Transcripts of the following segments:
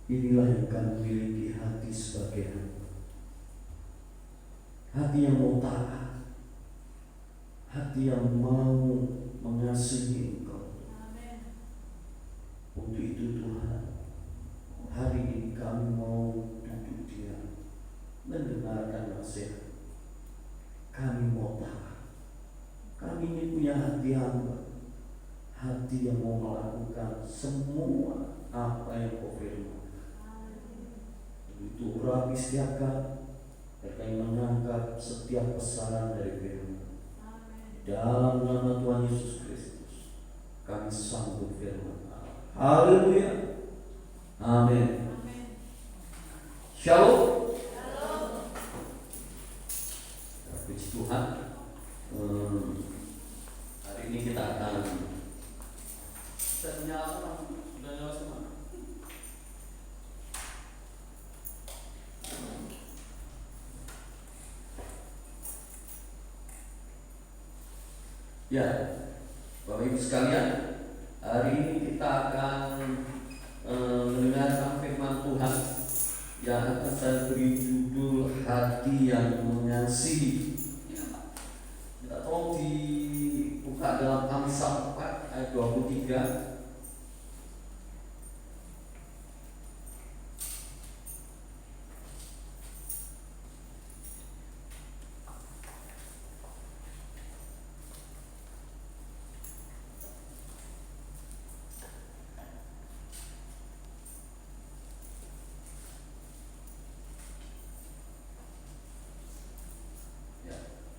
Inilah yang kami miliki, hati sebagai hamba. Hati yang mau taat, hati yang mau mengasihi Engkau. Amin. Untuk itu Tuhan, hari ini kami mau duduk diam, mendengarkan nasihat. Kami mau taat. Kami ini punya hati hamba, hati yang mau melakukan semua apa yang Kau firman. Itu rapi siaga, mereka menangkap setiap pesanan dari firman. Dalam nama Tuhan Yesus Kristus, kami sambut firman Allah. Haleluya. Amin. Shalom. Puji Tuhan. Hari ini kita akan sudah nyala semua. Ya, Bapak Ibu sekalian, hari ini kita akan mendengarkan firman Tuhan yang akan saya beri judul hati yang mengasihi. Kita tolong dibuka dalam Amsal 4 ayat 23.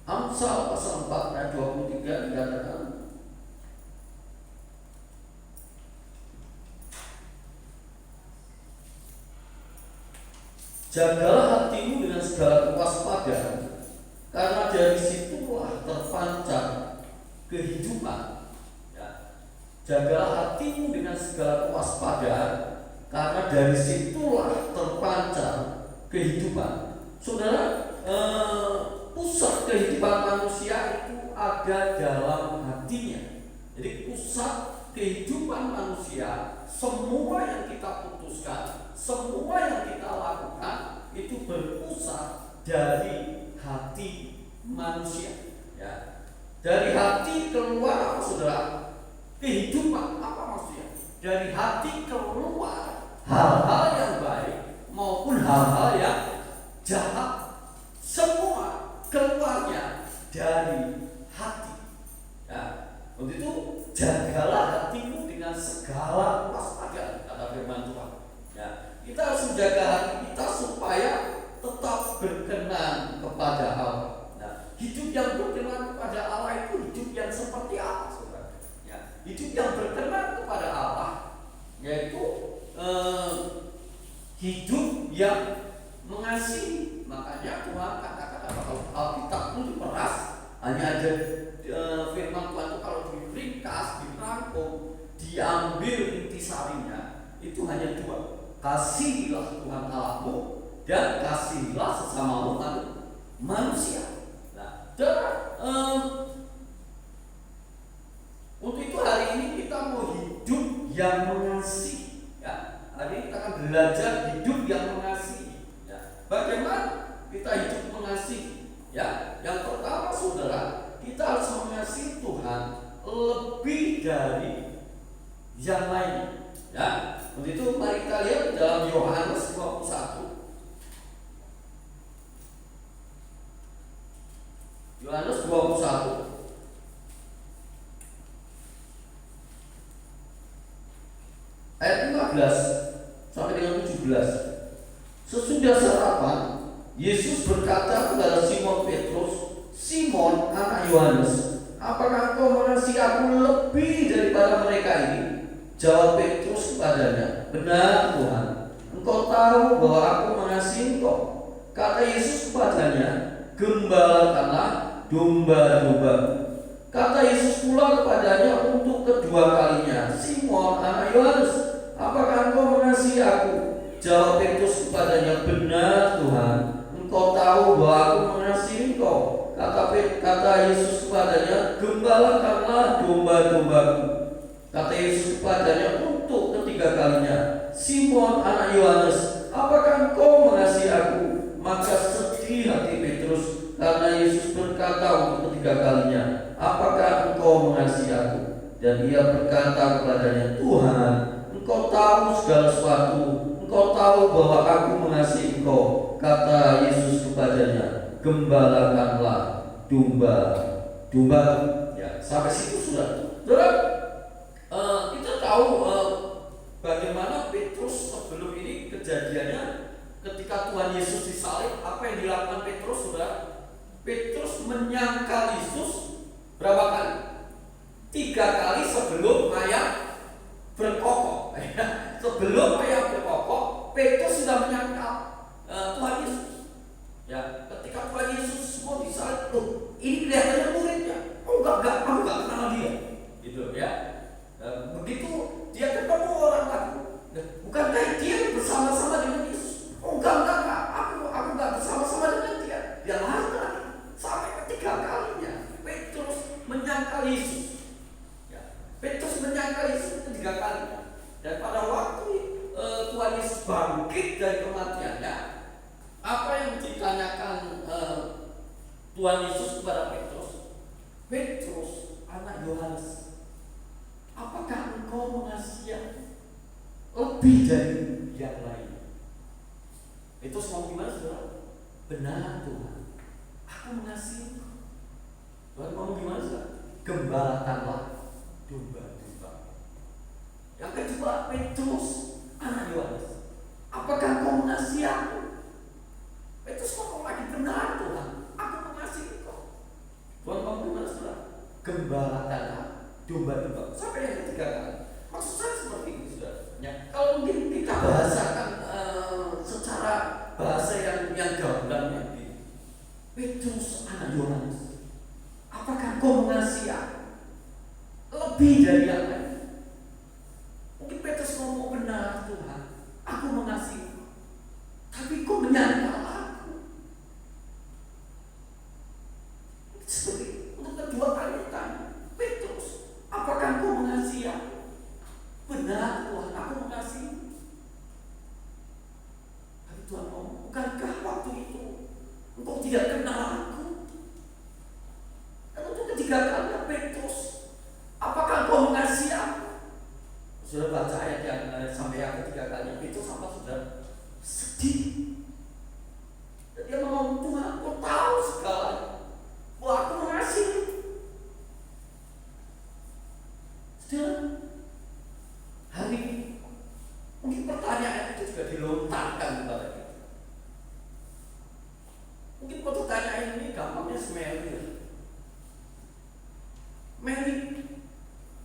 Amsal pasal 4 ayat 23 dikatakan, jagalah hatimu dengan segala kewaspadaan, karena dari situlah terpancar kehidupan. Ya. Jagalah hatimu dengan segala kewaspadaan, karena dari situlah terpancar kehidupan. Saudara, pusat kehidupan manusia itu ada dalam hatinya. Jadi pusat kehidupan manusia, semua yang kita putuskan, semua yang kita lakukan itu berpusat dari hati manusia. Ya. Dari hati keluar apa saudara? Kehidupan. Apa maksudnya? Dari hati keluar hal-hal yang baik maupun hal-hal yang jahat. Semua keluarnya dari hati. Ya. Untuk itu jagalah hatimu dengan segala kewaspadaan, kata firman Tuhan. Ya. Kita harus menjaga hati kita supaya tetap berkenan kepada Allah. Nah, hidup yang berkenan kepada Allah itu hidup yang seperti apa, saudara? Ya. Hidup yang berkenan kepada Allah yaitu hidup yang mengasihi. Makanya Tuhan kata-kata kalau Alkitab itu diperas, hanya ada firman Tuhan itu kalau diringkas, dirangkum, diambil intisarinya, itu hanya dua. Kasihilah Tuhan Allahmu dan kasihilah sesamamu manusia. Nah, untuk itu hari ini kita mau hidup yang mengasihi. Ya, hari ini kita akan belajar hidup yang mengasihi. Bagaimana kita hidup mengasihi? Ya, yang pertama saudara, kita harus mengasihi Tuhan lebih dari yang lain. Ya, untuk itu mari kita lihat dalam Yohanes 21. Yohanes 21 ayat 15 sampai dengan 17. Sesudah sarapan, Yesus berkata kepada Simon Petrus, "Simon, anak Yohanes, apakah engkau mengasihi aku lebih daripada mereka ini?" Jawab Petrus kepadanya, "Benar Tuhan, engkau tahu bahwa aku mengasihi engkau." Kata Yesus kepadanya, "Gembalakanlah domba-domba." Kata Yesus pula kepadanya untuk kedua kalinya, "Simon, anak Yohanes, apakah engkau mengasihi aku?" Jawab Petrus kepadanya, "Benar Tuhan, engkau tahu bahwa aku mengasihi engkau." Kata Yesus kepadanya, "Gembalakanlah domba-dombaku." Kata Yesus kepadanya untuk ketiga kalinya, Simon anak Yohanes, apakah engkau mengasihi aku? Maka sedih hati Petrus karena Yesus berkata untuk ketiga kalinya, apakah engkau mengasihi aku? Dan ia berkata kepadanya, Tuhan, engkau tahu segala sesuatu, engkau tahu bahwa aku mengasihi engkau. Kata Yesus kepadanya, gembalakanlah domba-domba. Ya, sampai situ sudah. Saudara, kita tahu bagaimana Petrus sebelum ini kejadiannya ketika Tuhan Yesus disalib, apa yang dilakukan Petrus, saudara? Petrus menyangkal Yesus berapa kali? 3 kali sebelum ayam berkokok. Sebelum ayam berkokok, Petrus sudah menyangkal Tuhan Yesus. Ya, ketika Tuhan Yesus mau disalib, ini kelihatannya muridnya. Oh enggak, aku enggak kenal dia. Gitu ya. Begitu dia ketemu orang lagi, bukankah dia bersama-sama dengan Yesus? Oh enggak, aku enggak bersama-sama dengan dia. Dia lari lagi sampai ketiga kalinya Petrus menyangkal Yesus. Ya, Petrus menyangkal Yesus ketiga kalinya. Dan pada waktu Tuhan Yesus bangkit dari kematiannya, apa yang ditanyakan Tuhan Yesus kepada Petrus? Petrus, anak Yohanes, apakah engkau mengasihi aku lebih dari yang lain? Itu semua gimana, saudara? Benar Tuhan, aku mengasihi engkau. Tuhan ngomong gimana, saudara? Gembalakanlah domba-domba. Yang kedua, Petrus, anak Yohanes, apakah engkau mengasihi aku? Petrus ngomong lagi, benar Tuhan, aku mengasihi engkau. Tuhan ngomong gimana, saudara? Gembalakanlah domba-domba. Sampai yang ketiga kali. Maksud saya seperti ini, saudara. Ya, kalau mungkin kita bahasakan secara bahasa yang gamblang ini, Petrus anak Yohanes, apakah kau mengasihi aku lebih dari yang lain? Mungkin Petrus ngomong, benar Tuhan, aku mengasihi, tapi kau menyangkal aku. Seperti untuk kedua kali tanya, Petrus, apakah kau mengasihi aku? Benar Tuhan, aku mengasihi. Tapi Tuhan ngomong, bukankah waktu itu engkau tidak kenal aku? Dan untuk ketiga kalinya, Petrus, apakah kau mengasihi aku? Sudah baca ayat yang sampai yang ketiga kalinya, Petrus apa sudah sedih. Dan dia ngomong, Tuhan, kau tahu segalanya, bahwa aku mengasihi. Sudah, hari ini mungkin pertanyaan itu juga dilontarkan kepada kita. Mungkin pertanyaan ini gampangnya Mary. Mary,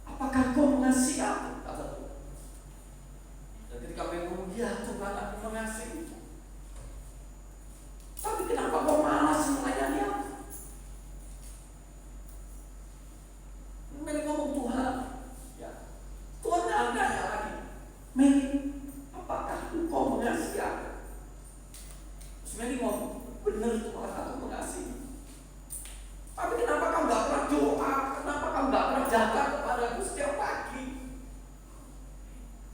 apakah kau mengasihi aku? Kata Tuhan. Dan ketika Mary ngomong, ya Tuhan, aku mengasihi. Tapi kenapa kau malas melayani aku? Mary ngomong, Tuhan, Tuhan nanya lagi, Mary, apakah engkau mengasihi aku? Terus Mary ngomong, benar Tuhan, aku mengasihi. Tapi kenapa kau nggak pernah doa? Kenapa kau nggak pernah datang kepadaku setiap pagi?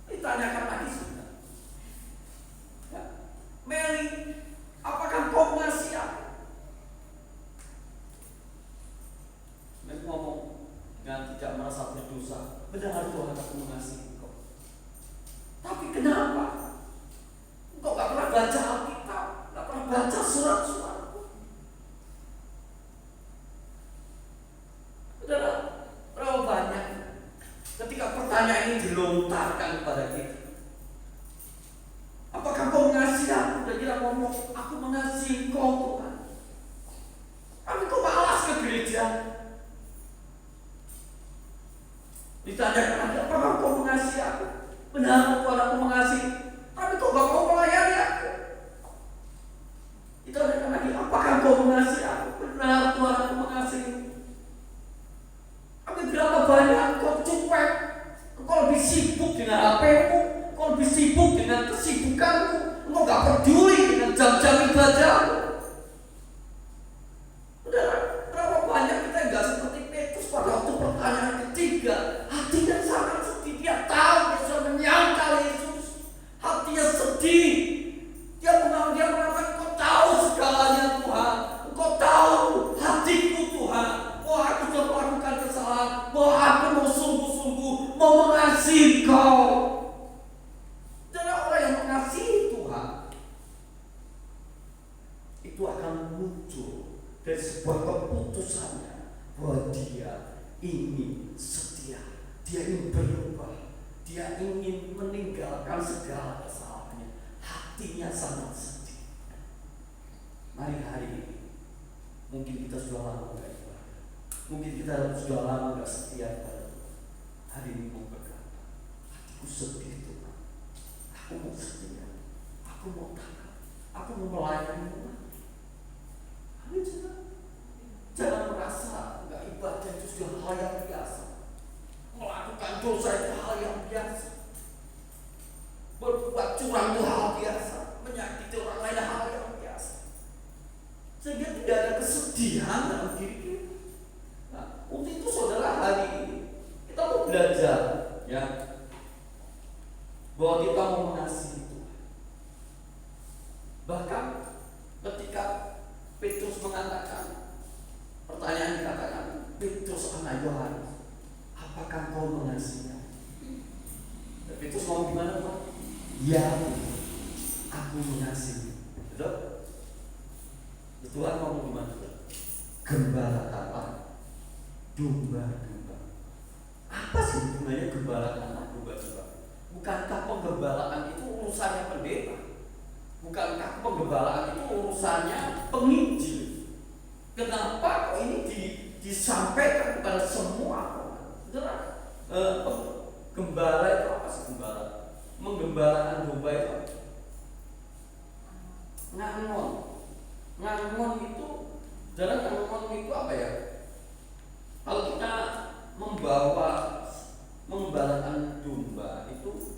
Ditanyakan lagi sudah. Ya. Mary, apakah kau mengasihi aku? Mary ngomong dengan tidak merasa berdosa, benar Tuhan, aku mengasihi engkau. Tapi kenapa engkau gak pernah baca Alkitab, gak pernah baca surat-suratku? Saudara, berapa banyak ketika pertanyaan ini dilontarkan kepada kita, apakah kau mengasihi aku? Dan kita ngomong, aku mengasihi engkau Tuhan. Tapi kau malas ke gereja. Ditanyakan lagi, apakah kau mengasihi aku? Benar Tuhan, aku mengasihi. Tapi kau gak mau melayani aku. Ditanyakan lagi, apakah kau mengasihi aku? Benar Tuhan, aku mengasihi. Tapi berapa banyak kau cuek? Kau lebih sibuk dengan HP-mu, kau lebih sibuk dengan kesibukanmu, kau gak peduli dengan jam-jam ibadahmu. Berapa banyak kita gak seperti Petrus pada waktu pertanyaan ketiga, hatinya sangat sedih. Dia tahu dia sudah menyangkal Yesus. itu akan muncul dari sebuah keputusannya bahwa dia ingin setia, dia ingin berubah, dia ingin meninggalkan segala kesalahannya. Hatinya sangat sedih. Mari hari ini, mungkin kita sudah lama gak ibadah, mungkin kita sudah lama gak setia pada Tuhan. Hari ini mau berkata, hatiku sedih Tuhan, aku mau setia, aku mau taat, aku mau melayani Tuhan. Amin. Jangan merasa gak ibadah itu sudah hal yang biasa, melakukan dosa itu hal yang biasa, berbuat curang itu hal biasa, menyakiti orang lain hal yang biasa, sehingga tidak ada kesedihan dalam diri kita. Nah, untuk itu saudara, hari ini kita mau belajar, ya, bahwa kita mau mengasihi Tuhan. Bahkan ketika Petrus mengatakan, pertanyaan dikatakan, Petrus anak Yohanes, apakah kau mengasihinya? Petrus mau gimana Pak? Ya, aku mengasihi. Betul? Tuhan mau gimana? Gembalakanlah domba-domba. Apa sih hubungannya gembalakanlah domba-domba? Bukankah penggembalaan itu urusannya pendeta? Bukankah penggembalaan itu urusannya penginjil? Kenapa kok ini disampaikan kepada semua orang? Gembala itu apa sih gembala? Menggembalakan domba itu apa? Ngangon. Ngangon itu, dalam ngangon itu apa ya? Kalau kita menggembalakan domba itu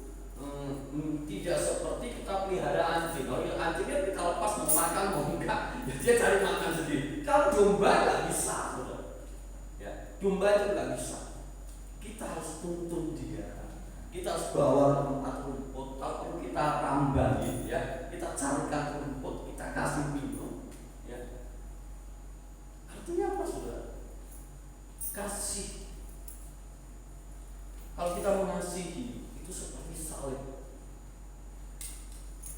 tidak seperti kita pelihara anjing. Kalau anjing kan kita lepas mau makan mau enggak, dia cari makan sendiri. Kalau domba nggak bisa, ya, domba itu nggak bisa. Kita harus tuntun dia, kita harus bawa ke tempat rumput, kalau kita rambangi, ya, kita carikan rumput, kita kasih minum, ya. Artinya apa saudara? Kasih. Kalau kita mengasihi itu seperti salib.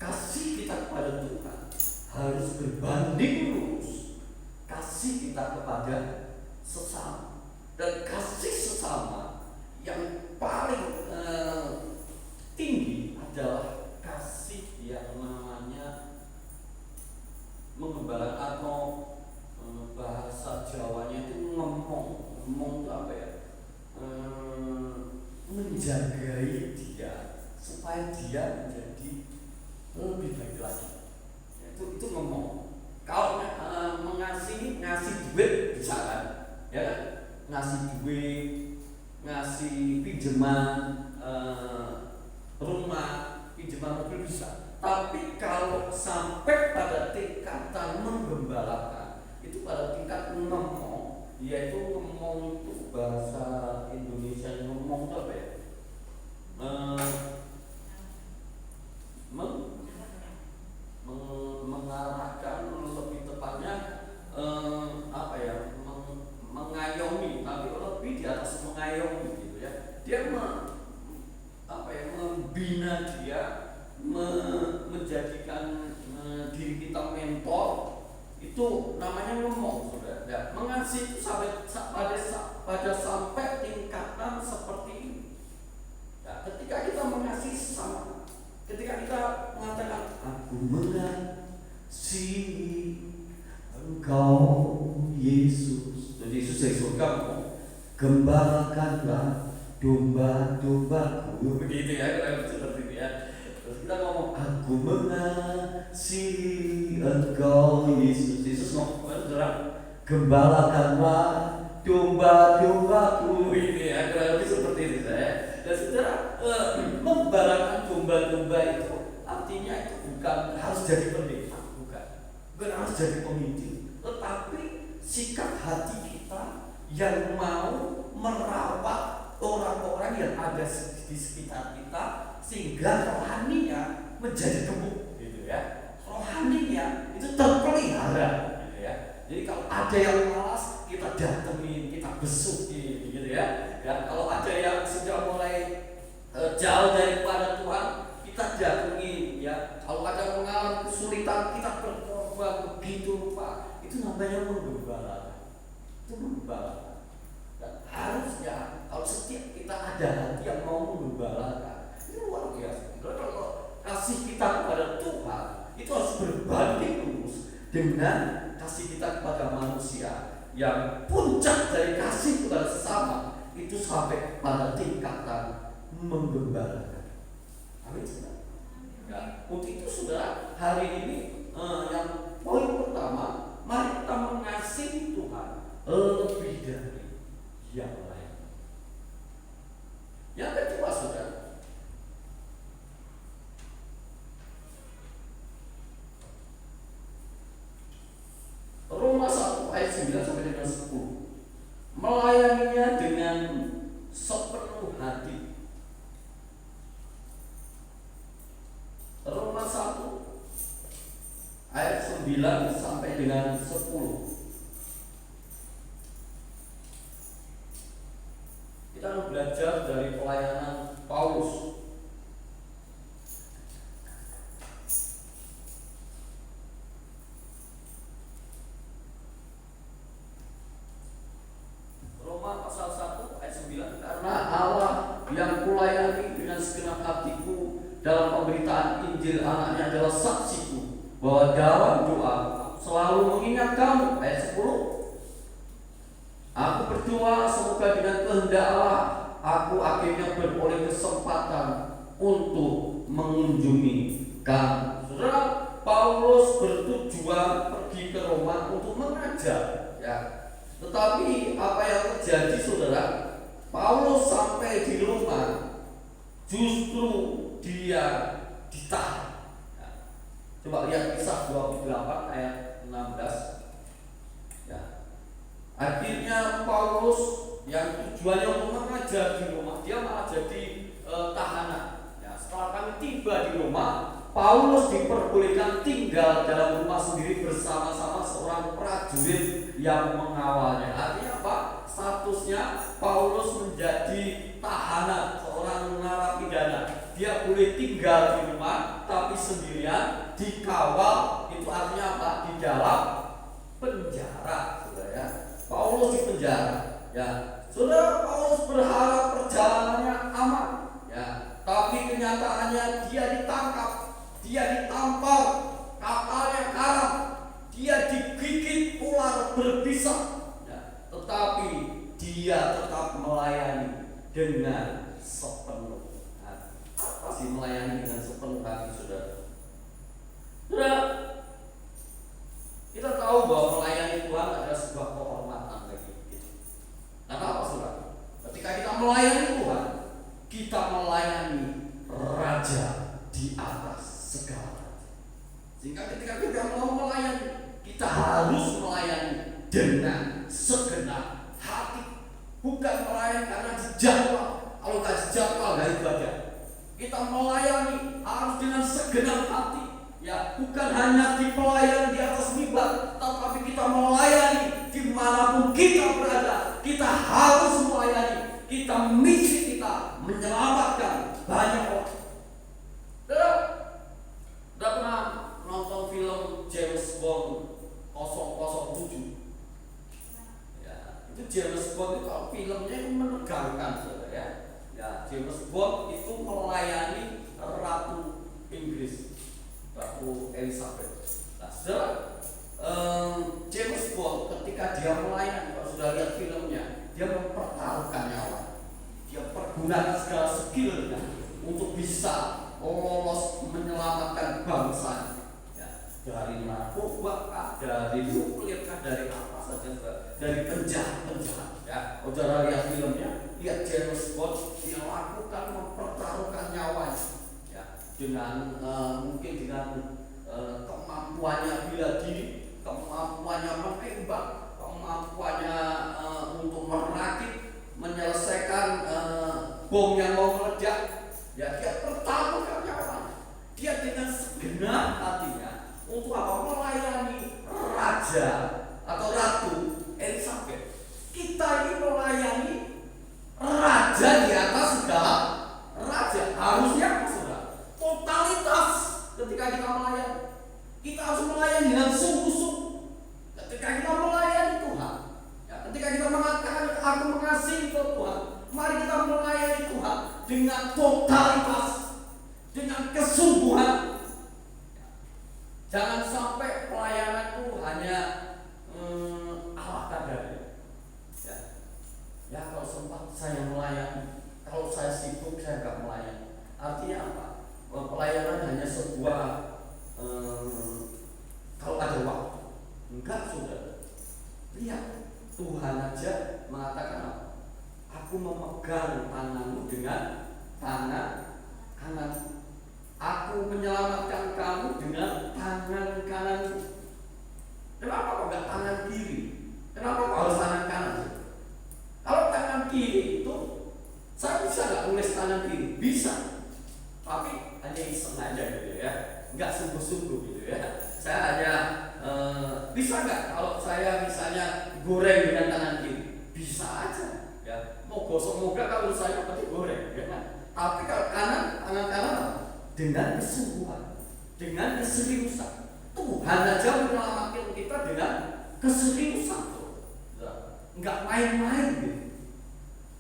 Kasih kita kepada Tuhan harus berbanding lurus kasih kita kepada sesama, dan kasih sesama yang paling tinggi adalah kasih yang namanya menggembalakan, atau bahasa Jawanya itu ngomong itu apa ya? Menjagai dia supaya dia menjadi lebih baik lagi. Itu ngomong. Kalau mengasihi, ngasih duit bisa kan? Ya kan? Ngasih duit, ngasih pinjaman rumah, pinjaman mobil bisa. Tapi kalau sampai pada tingkatan menggembalakan, itu pada tingkat ngomong, yaitu ngomong itu bahasa Indonesia ngomong itu apa ya? Mengarahkan, lebih tepatnya apa ya, mengayomi, tapi lebih di atas mengayomi gitu ya. Dia membina dia, menjadikan diri kita mentor, itu namanya ngomong, saudara. Ya, mengasihi itu pada sampai tingkatan seperti ini. Ya, ketika kita mengasihi sesama, ketika kita mengatakan aku mengasihi Engkau Yesus, dan Yesus dari surga gembalakanlah domba-dombaku, begitu ya, seperti itu ya. Terus kita ngomong aku mengasihi Engkau Yesus. Yesus ngomong gembalakanlah domba-dombaku, ini ya, kurang lebih seperti itu ya. Dan saudara, membalakan domba-domba itu artinya itu bukan harus jadi pendeta, bukan harus jadi pemimpin, tetapi sikap hati kita yang mau merawat orang-orang yang ada di sekitar kita, sehingga rohaninya menjadi gemuk, gitu ya. Rohaninya itu terpelihara, gitu ya. Jadi kalau ada yang malas, kita datengin, kita besukin, gitu ya. Dan kalau ada yang sudah mulai jauh daripada Tuhan, kita datengin, ya. Kalau ada yang mengalami kesulitan, kita berdoa, perempuan begitu rupa, itu namanya menggembalakan. Itu menggembalakan. Dan harusnya kalau setiap kita ada hati yang mau menggembalakan, ini luar biasa. Kalau kasih kita kepada Tuhan itu harus berbanding lurus dengan kasih kita kepada manusia, yang puncak dari kasih kepada sesama itu sampai pada tingkatan menggembalakan. Amin. Ya, untuk itu saudara, hari ini yang poin pertama, mari kita mengasihi Tuhan lebih dari yang lain. Yang kedua saudara, Roma 1 ayat 9 sampai dengan 10, melayaninya dengan sepenuh hati. Roma 1 ayat 9 sampai dengan 10. Kita akan belajar dari pelayanan Paulus. Roma pasal 1 ayat 9, karena Allah yang kulayani dengan segenap hatiku dalam pemberitaan Injil anaknya adalah saksiku, bahwa dalam doa selalu mengingat kamu. Ayat 10, aku berdoa semoga dengan kehendak Allah aku akhirnya beroleh kesempatan untuk mengunjungi kamu. Saudara, Paulus bertujuan pergi ke Roma untuk mengajar, ya. Tetapi apa yang terjadi saudara? Paulus sampai di Roma justru dia ditahan. Ya. Coba lihat Kisah 28 ayat 16. Ya. Akhirnya Paulus yang tujuannya untuk mengajar di Roma, dia malah jadi tahanan. Ya. Setelah kami tiba di Roma, Paulus diperbolehkan tinggal dalam rumah sendiri bersama-sama seorang prajurit yang mengawalnya. Artinya apa? Statusnya Paulus menjadi tahanan, seorang narapidana. Dia boleh tinggal di rumah tapi sendirian, dikawal. Itu artinya apa? Di dalam penjara, saudara ya. Paulus di penjara, ya. Saudara, Paulus berharap perjalanannya aman, ya. Tapi kenyataannya dia ditangkap, dia ditampar, kapalnya karam, dia digigit ular berbisa, ya. Tetapi dia tetap melayani dengan sepenuh hati. Apa sih melayani dengan sepenuh hati, saudara? Saudara, kita tahu bahwa melayani Tuhan adalah sebuah kehormatan bagi kita. Karena apa, saudara? Ketika kita melayani Tuhan, kita melayani Raja di atas segala raja. Sehingga ketika kita mau melayani, kita harus melayani dengan segenap hati. Bukan melayani karena dijadwal. Kalau nggak dijadwal nggak ibadah. Kita melayani harus dengan segenap hati. Ya, bukan hanya di pelayanan di atas mimbar, tetapi kita melayani dimanapun kita berada. Kita harus melayani. Kita misi kita menyelamatkan banyak orang. Udah pernah nonton film James Bond 007? Ya, itu James Bond itu kalau filmnya itu menegangkan, saudara ya. Ya, James Bond itu melayani Ratu Inggris, Ratu Elizabeth. Nah, saudara, James Bond ketika dia melayani, kalau sudah lihat filmnya, dia mempertaruhkan nyawa. Dia pergunakan segala skillnya untuk bisa lolos menyelamatkan bangsa, ya, dari narkoba, dari nuklir, dari apa saja, dari penjahat-penjahat. Ya, saudara lihat filmnya, lihat James Bond, dia lakukan mempertaruhkan nyawanya, ya, dengan mungkin dengan kemampuannya bela diri, kemampuannya menembak, kemampuannya untuk merakit, menyelesaikan bom yang mau meledak. Ya, dia pertaruhkan nyawanya. Dia dengan segenap hatinya untuk apa? Melayani Raja atau Ratu Elizabeth. Kita ini melayani Raja di atas segala raja. Harusnya apa, saudara? Totalitas ketika kita melayani. Kita harus melayani dengan sungguh-sungguh. Ketika kita melayani Tuhan, ya, ketika kita mengatakan aku mengasihi Tuhan, mari kita melayani Tuhan dengan totalitas, dengan kesungguhan. Jangan sampai pelayanan itu hanya ala kadar. Ya, kalau sempat saya melayani, kalau saya sibuk saya nggak melayani. Artinya apa? Pelayanan hanya sebuah kalau ada waktu. Enggak, sudah. Lihat, Tuhan aja mengatakan apa? Aku memegang tanganmu dengan tangan kanan. Aku menyelamatkan kamu dengan tangan kananku. Kenapa kok enggak tangan kiri? Kenapa kok harus tangan kanan? Kalau tangan kiri itu, saya bisa nggak tulis tangan kiri? Bisa. Tapi hanya iseng aja gitu ya, nggak sungguh-sungguh gitu ya. Saya hanya bisa nggak kalau saya misalnya goreng dengan tangan kiri? Bisa aja ya. Mau gosok muka kalau saya pasti goreng ya kan? Tapi kalau tangan kanan dengan kesungguhan, dengan keseriusan. Tuhan aja menyelamatkan kita dengan keseriusan, nggak main-main gitu.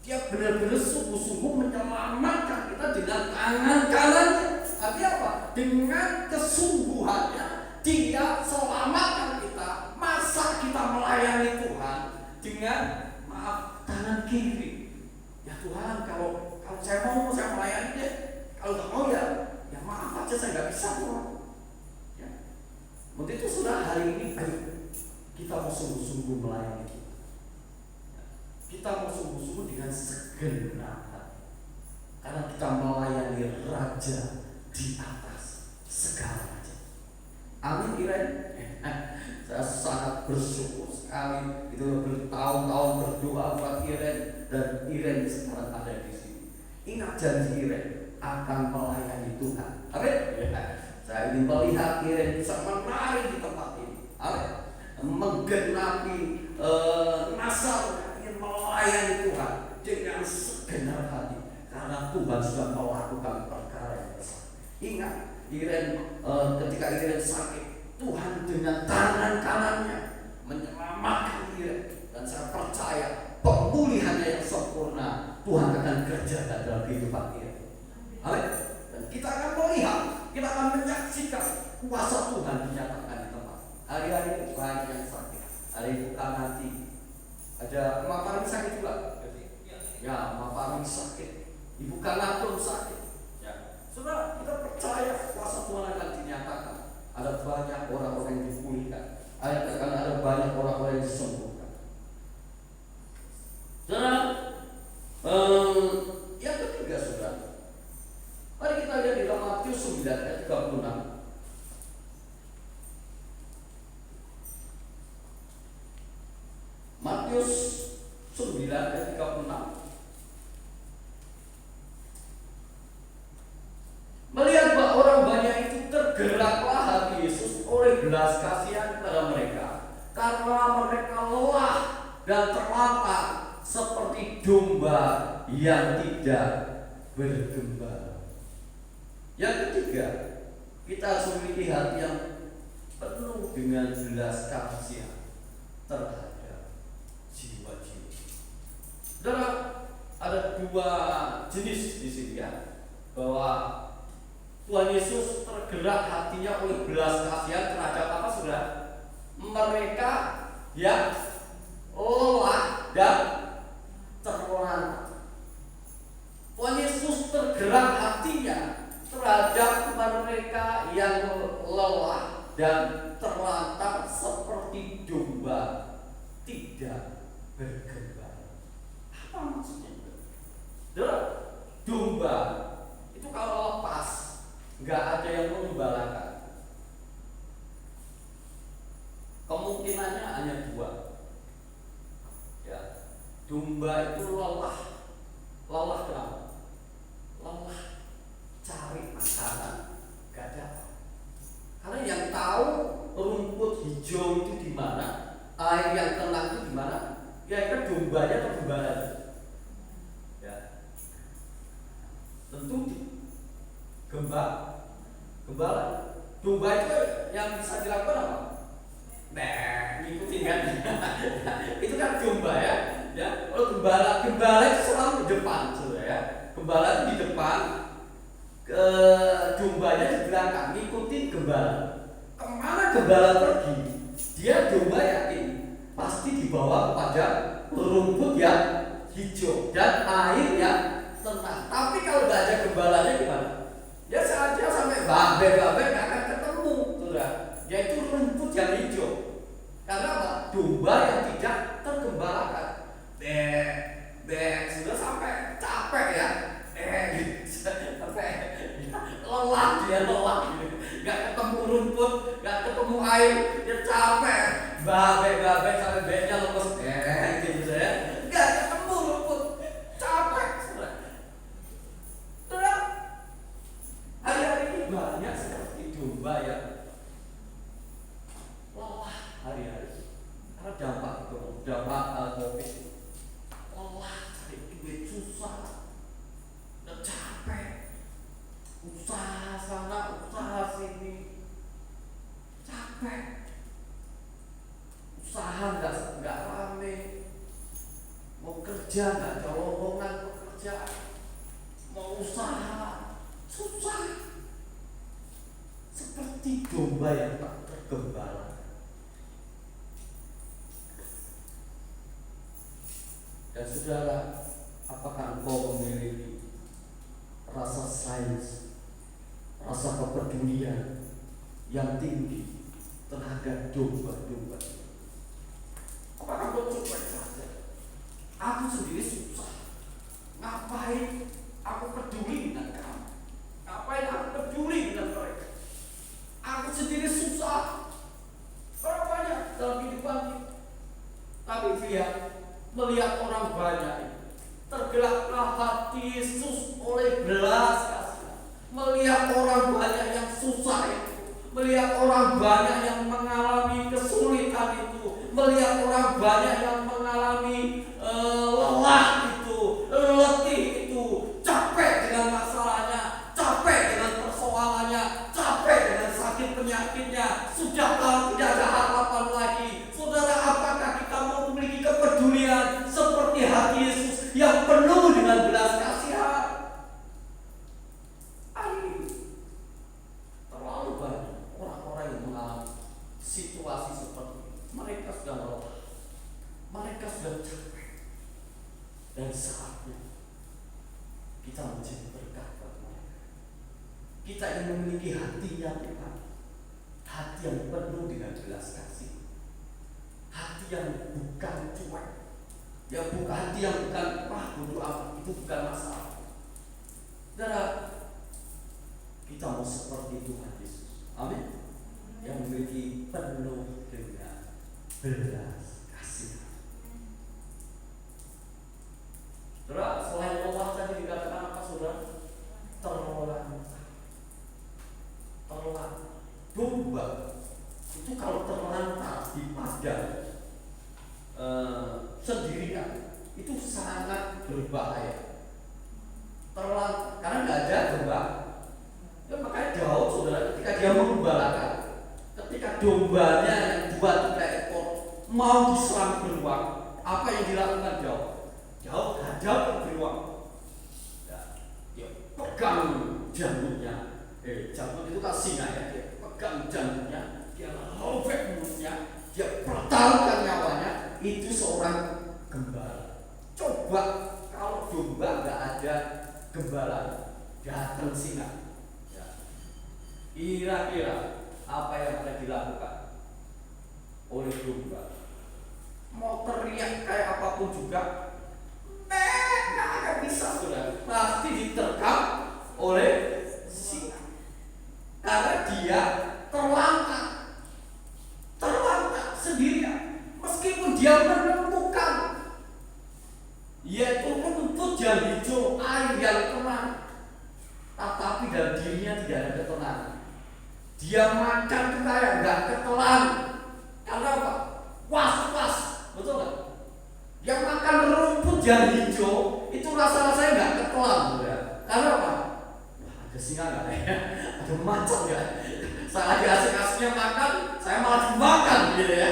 Dia benar-benar sungguh-sungguh menyelamatkan kita dengan tangan kanannya. Artinya apa? Dengan kesungguhannya dia selamatkan kita. Masa kita melayani Tuhan dengan tangan kiri? Ya Tuhan, kalau saya mau saya melayani deh. Kalau nggak mau ya maaf aja, saya nggak bisa Tuhan. Ya. Untuk itu sudah hari ini ayo kita mau sungguh-sungguh melayani kita. Kita mau sungguh-sungguh dengan segenap hati, karena kita melayani Raja di atas segala raja. Amin, Iren. Saya sangat bersyukur sekali itu bertahun-tahun berdoa buat Iren, dan Iren sekarang ada di sini. Ingat janji Iren akan melayani Tuhan. Amin. Saya ingin melihat Iren bisa menari di tempat ini. Amin. Menggenapi nasarnya, melayani Tuhan dengan segenap hati, karena Tuhan sudah melakukan perkara yang besar. Ingat, Iren ketika Iren sakit, Tuhan dengan tangan kanannya menyelamatkan Iren, dan saya percaya pemulihannya yang sempurna Tuhan akan kerjakan dalam kehidupan Iren. Amin. Dan kita akan melihat, kita akan menyaksikan kuasa Tuhan dinyatakan di tempat. Hari-hari banyak yang sakit, ada yang bukan hati, ada emak paling sakit juga. Ya, emak paling sakit, ibu kanatung sakit. Ya, saudara, kita percaya kuasa Tuhan akan dinyatakan. Ada banyak orang-orang yang dipulihkan, akan ada banyak orang-orang yang disembuhkan. Saudara, yang ketiga, saudara, mari kita lihat di dalam Matius 9 ayat 36. Matius 9 ayat 36. Melihat bahwa orang banyak itu, tergeraklah hati Yesus oleh belas kasihan kepada mereka, karena mereka lelah dan terlantar seperti domba yang tidak bergembala. Yang ketiga, kita harus memiliki hati yang penuh dengan belas kasihan terhadap jiwa-jiwa. Saudara, ada dua jenis di sini ya, bahwa Tuhan Yesus tergerak hatinya oleh belas kasihan terhadap apa, saudara? Mereka yang lelah dan terlantar. Tuhan Yesus tergerak hatinya terhadap mereka yang lelah dan terlantar seperti domba tidak bergembala. Apa maksudnya? Domba itu kalau lepas nggak ada yang mengembalakan. Kemungkinannya hanya dua. Ya, domba itu lelah kenapa? Lelah cari makanan, nggak dapat. Karena yang tahu rumput hijau itu di mana, air yang tenang itu di mana, kira-kira dombanya atau gembalanya? Ya, tentu gembala. Domba itu yang bisa dilakukan apa? Nah, ngikutin kan? Itu kan domba ya. Kalau gembala itu selalu di depan, saudara ya. Gembala itu di depan, dombanya di belakang, ngikutin gembala. Kemana gembala pergi, dia domba yakin pasti dibawa kepada rumput yang hijau dan air yang tenang. Tapi kalau nggak ada gembalanya gimana? Ya saja sampai babe nggak akan ketemu, saudara. Yaitu rumput yang hijau. Karena apa? Domba yang tidak tergembalakan. Sudah sampai capek ya. Sampai lelah dia lelah. Nggak ketemu rumput, nggak ketemu air, dia capek. Babe sampai bednya lemes. Gitu ya. Nggak ketemu rumput, capek. Saudara, hari-hari ini banyak seperti domba ya. Lelah hari-hari karena dampak COVID. Lelah, cari duit susah, udah capek, usaha sana, usaha sini, capek, usaha nggak rame, mau kerja nggak ada lowongan pekerjaan, mau usaha susah, seperti domba yang tak tergembala. Dan saudara, apakah engkau memiliki rasa sains, rasa kepedulian yang tinggi terhadap domba-domba? Apakah engkau cuek saja? Aku sendiri susah. Ngapain aku peduli dengan kamu? Ngapain aku peduli dengan mereka? Aku sendiri susah. Berapa banyak dalam kehidupan kita? Tapi dia melihat orang banyak itu, tergeraklah hati Yesus oleh belas kasihan. Melihat orang banyak yang susah itu, melihat orang banyak yang mengalami kesulitan itu, melihat orang banyak yang mengalami lelah itu, letih itu, capek dengan masalahnya, capek dengan persoalannya, capek dengan sakit penyakitnya, sudah tidak ada harapan lagi. Saudara, apakah kita mau memiliki kepedulian seperti hati Yesus yang penuh dengan belas kasihan? Terlalu banyak orang-orang yang mengalami situasi seperti ini. Mereka sudah lelah, mereka sudah capek, dan saatnya kita menjadi berkat buat mereka. Kita ingin memiliki hatinya Tuhan, hati yang penuh dengan belas kasih, hati yang bukan cuek, ya bukan hati yang bukan bodoh amat, itu bukan masalah. Saudara, kita mau seperti Tuhan Yesus, amin, yang memiliki penuh dengan belas kasih. Saudara, selain lelah tadi dikatakan apa, saudara? Terlantar. Domba itu kalau terlantar di padang sendirian itu sangat berbahaya. Terlantar karena nggak ada domba. Ya, makanya Daud, saudara, ketika dia mengembalakan, ketika dombanya yang 2-3 ekor mau diserang beruang, apa yang dilakukan Daud? Daud hadap ke beruang. Ya, dia pegang jantungnya. Jantung itu kan singa ya. Dia pegang jantungnya, dia robek mulutnya, dia pertaruhkan nyawanya. Itu seorang gembala. Coba kalau domba nggak ada gembala, datang singa. Kira-kira apa yang akan dilakukan oleh domba? Mau teriak kayak apapun juga, nggak akan bisa, saudara. Pasti diterkam oleh singa. Karena dia terlantar sendirian. Meskipun dia menemukan yaitu rumput yang hijau, air yang tenang, tetapi dalam dirinya tidak ada ketenangan. Dia makan kayak nggak ketelan. Karena apa? Was-was, betul nggak? Dia makan rumput yang hijau itu rasa-rasanya nggak ketelan, ya. Karena apa? Wah, ada singa nggak ya? Ada macan nggak? Saya lagi asik-asiknya makan, saya malah dimakan gitu ya.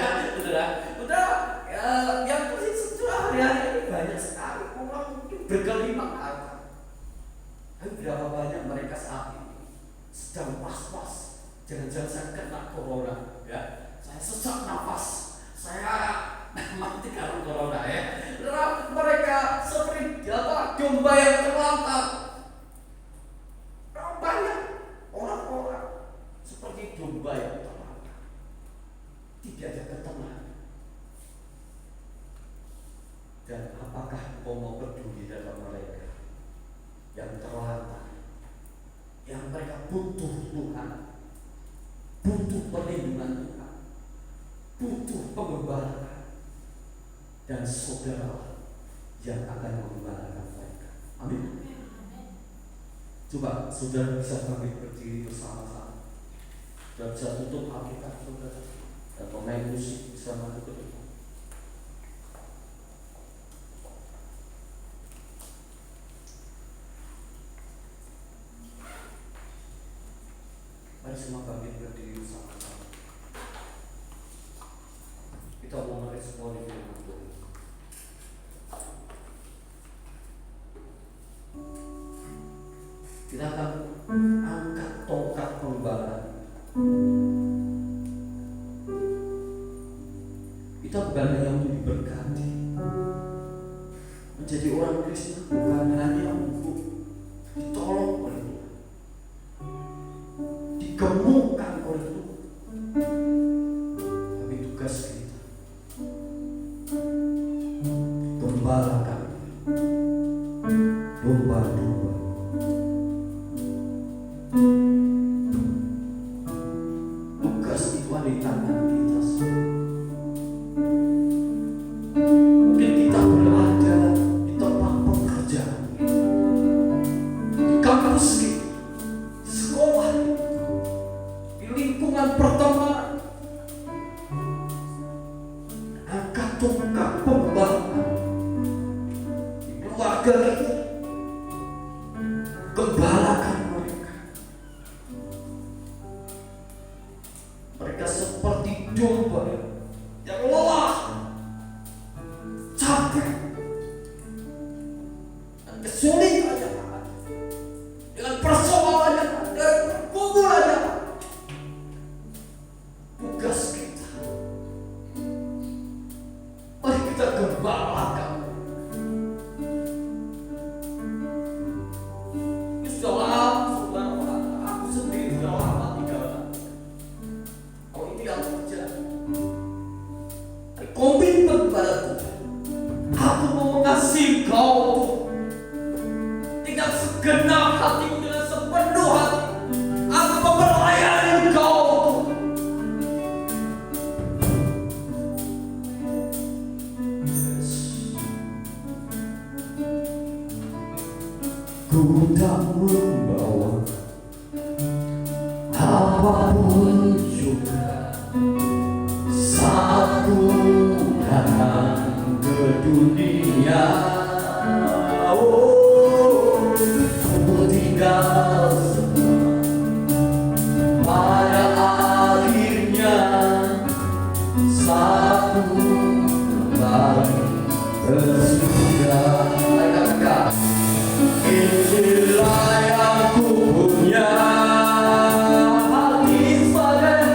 Udah ya, yang penting setelah hari-hari ini banyak sekali orang mungkin berkelima kata. Tapi berapa banyak mereka saat ini sedang was-was, jangan-jangan saya kena corona ya. Saya sesak nafas, saya mati karena corona ya. Mereka seperti domba yang terlantar. Banyak orang-orang seperti domba yang terlantar, tidak ada ketenangan. Dan apakah kau mau peduli dalam mereka yang terlantar, yang mereka butuh Tuhan, butuh perlindungan Tuhan, butuh pengembalakan, dan saudara yang akan mengembalakan mereka. Amin. Coba saudara bisa bangkit berdiri bersama-sama dan bisa tutup Alkitab saudara dan pemain musik bisa maju ke depan. Mari semua bangkit berdiri bersama-sama. Kita mau merespon firman Tuhan. Kita akan angkat tongkat pengembala. Kita bukan hanya untuk diberkati, menjadi orang Kristen bukan hanya untuk ditolong oleh Tuhan, digemukkan oleh Tuhan, tapi tugas kita gembalakan domba-domba. Tugas itu ada di tangan kita semua. Mungkin kita berada di tempat pekerjaan, di kampus kita, di sekolah, di lingkungan pertemanan. Angkat tongkat pembalakan di keluarga kita. Gembalakan mereka. Mereka seperti domba yang lelah, capek, dan kesulitan yang ada, dengan persoalan yang ada, dengan pergumulan yang ada. Tugas kita, mari kita gembalakan. Komitmen pada Tuhan, aku mau mengasihi kau dengan segenap hatiku, dengan sepenuh hati. Aku mau melayani kau. Yes. Ku tak membawa apapun juga, satu datang ke dunia. Oh, ku tinggal semua. Pada akhirnya satu kembali ke surga. Inilah yang ku punya, hati sebagai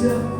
manusia